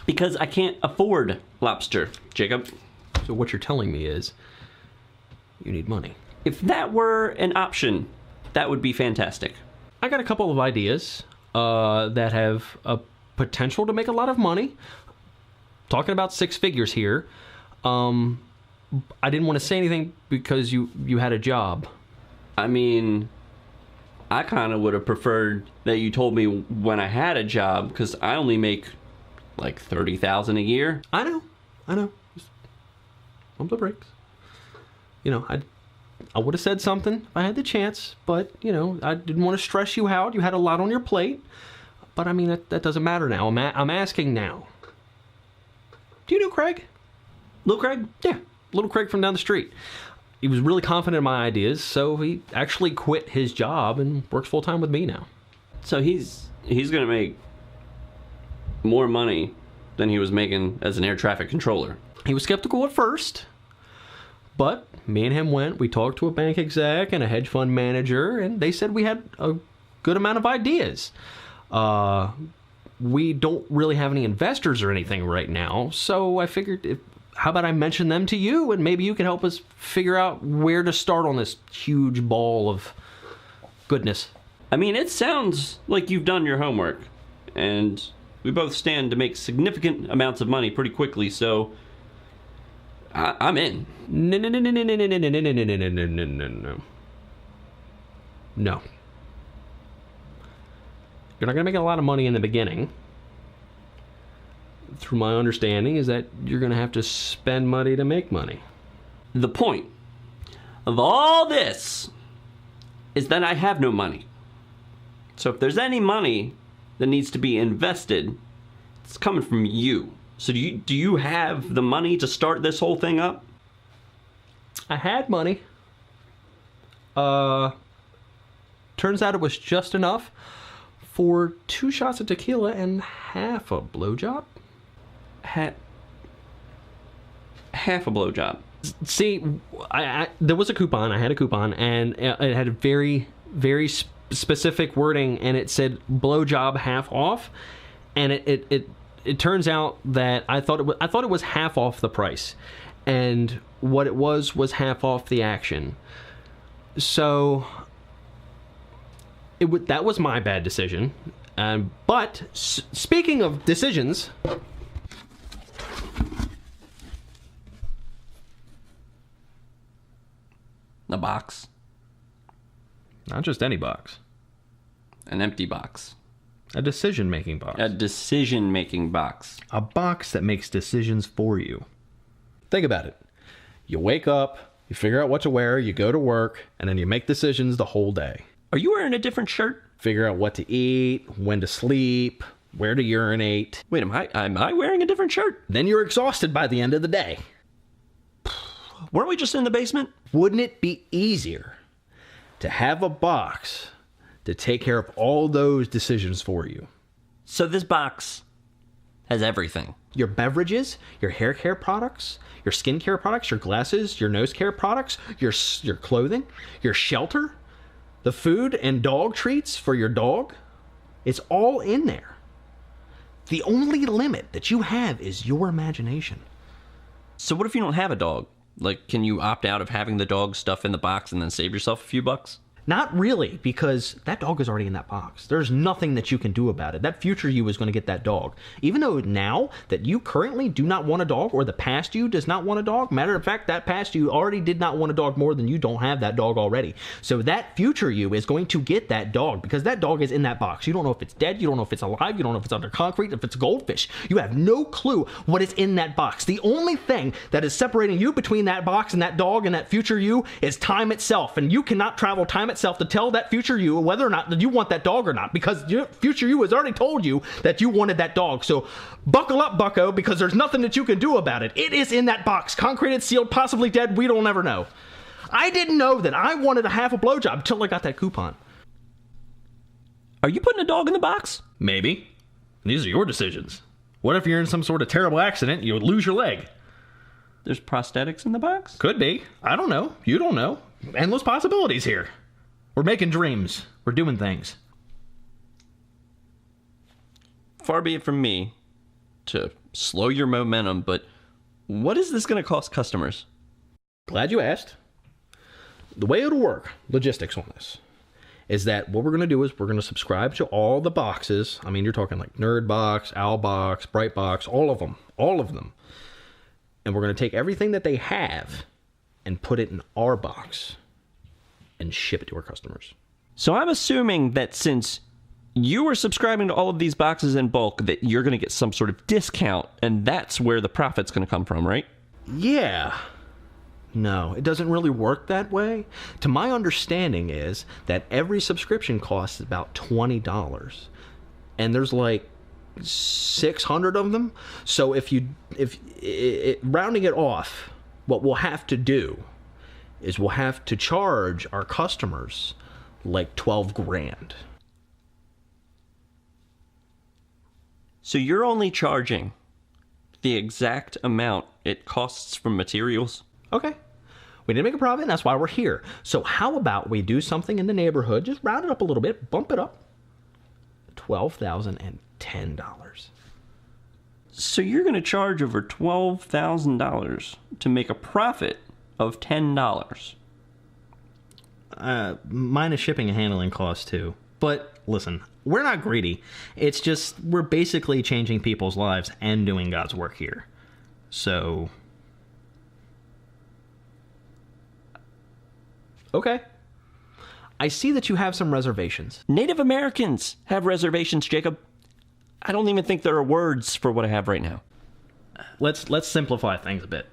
Because I can't afford lobster, Jacob. So what you're telling me is you need money. If that were an option, that would be fantastic. I got a couple of ideas that have a potential to make a lot of money. Talking about six figures here. I didn't want to say anything because you had a job. I mean, I kind of would have preferred that you told me when I had a job, because I only make like $30,000 a year. I know. Just pump the brakes. You know, I would have said something if I had the chance, but, you know, I didn't want to stress you out. You had a lot on your plate. But, I mean, that doesn't matter now. I'm asking now. Do you know Craig? Little Craig? Yeah, little Craig from down the street. He was really confident in my ideas, so he actually quit his job and works full-time with me now. So he's going to make more money than he was making as an air traffic controller. He was skeptical at first, but me and him went. We talked to a bank exec and a hedge fund manager, and they said we had a good amount of ideas. We don't really have any investors or anything right now, so I figured, how about I mention them to you, and maybe you can help us figure out where to start on this huge ball of goodness. I mean, it sounds like you've done your homework, and we both stand to make significant amounts of money pretty quickly, so I'm in. No. No. You're not going to make a lot of money in the beginning. Through my understanding is that you're going to have to spend money to make money. The point of all this is that I have no money. So if there's any money that needs to be invested, it's coming from you. So do you have the money to start this whole thing up? I had money. Turns out it was just enough for 2 shots of tequila and half a blowjob. Half a blowjob. See, there was a coupon. I had a coupon, and it had a very, very specific wording, and it said blowjob half off. And it turns out that I thought it was half off the price, and what it was half off the action. So that was my bad decision. But speaking of decisions, a box. Not just any box. An empty box. A decision-making box. A decision-making box. A box that makes decisions for you. Think about it. You wake up, you figure out what to wear, you go to work, and then you make decisions the whole day. Are you wearing a different shirt? Figure out what to eat, when to sleep, where to urinate. Wait, am I wearing a different shirt? Then you're exhausted by the end of the day. Weren't we just in the basement? Wouldn't it be easier to have a box to take care of all those decisions for you? So this box has everything. Your beverages, your hair care products, your skin care products, your glasses, your nose care products, your clothing, your shelter, the food and dog treats for your dog. It's all in there. The only limit that you have is your imagination. So what if you don't have a dog? Like, can you opt out of having the dog stuff in the box and then save yourself a few bucks? Not really, because that dog is already in that box. There's nothing that you can do about it. That future you is going to get that dog. Even though now that you currently do not want a dog, or the past you does not want a dog, matter of fact, that past you already did not want a dog more than you don't have that dog already. So that future you is going to get that dog, because that dog is in that box. You don't know if it's dead, you don't know if it's alive, you don't know if it's under concrete, if it's a goldfish. You have no clue what is in that box. The only thing that is separating you between that box and that dog and that future you is time itself, and you cannot travel time itself to tell that future you whether or not you want that dog or not, because your future you has already told you that you wanted that dog. So buckle up, bucko, because there's nothing that you can do about it. It is in that box, concreted, sealed, possibly dead. We don't ever know. I didn't know that I wanted a half a blowjob until I got that coupon. Are you putting a dog in the box? Maybe. These are your decisions. What if you're in some sort of terrible accident and you would lose your leg? There's prosthetics in the box? Could be. I don't know. You don't know. Endless possibilities here. We're making dreams. We're doing things. Far be it from me to slow your momentum, but what is this going to cost customers? Glad you asked. The way it'll work, logistics on this, is that what we're going to do is we're going to subscribe to all the boxes. I mean, you're talking like Nerdbox, Owlbox, Brightbox, all of them. And we're going to take everything that they have and put it in our box and ship it to our customers. So I'm assuming that since you are subscribing to all of these boxes in bulk, that you're going to get some sort of discount, and that's where the profit's going to come from, right? Yeah. No, it doesn't really work that way. To my understanding is that every subscription costs about $20. And there's like 600 of them. So rounding it off, what we'll have to do is we'll have to charge our customers like 12 grand. So you're only charging the exact amount it costs from materials? Okay. We didn't make a profit, and that's why we're here. So how about we do something in the neighborhood, just round it up a little bit, bump it up, $12,010. So you're going to charge over $12,000 to make a profit of $10. Minus shipping and handling costs too. But listen, we're not greedy. It's just we're basically changing people's lives and doing God's work here. So... okay. I see that you have some reservations. Native Americans have reservations, Jacob. I don't even think there are words for what I have right now. Let's simplify things a bit.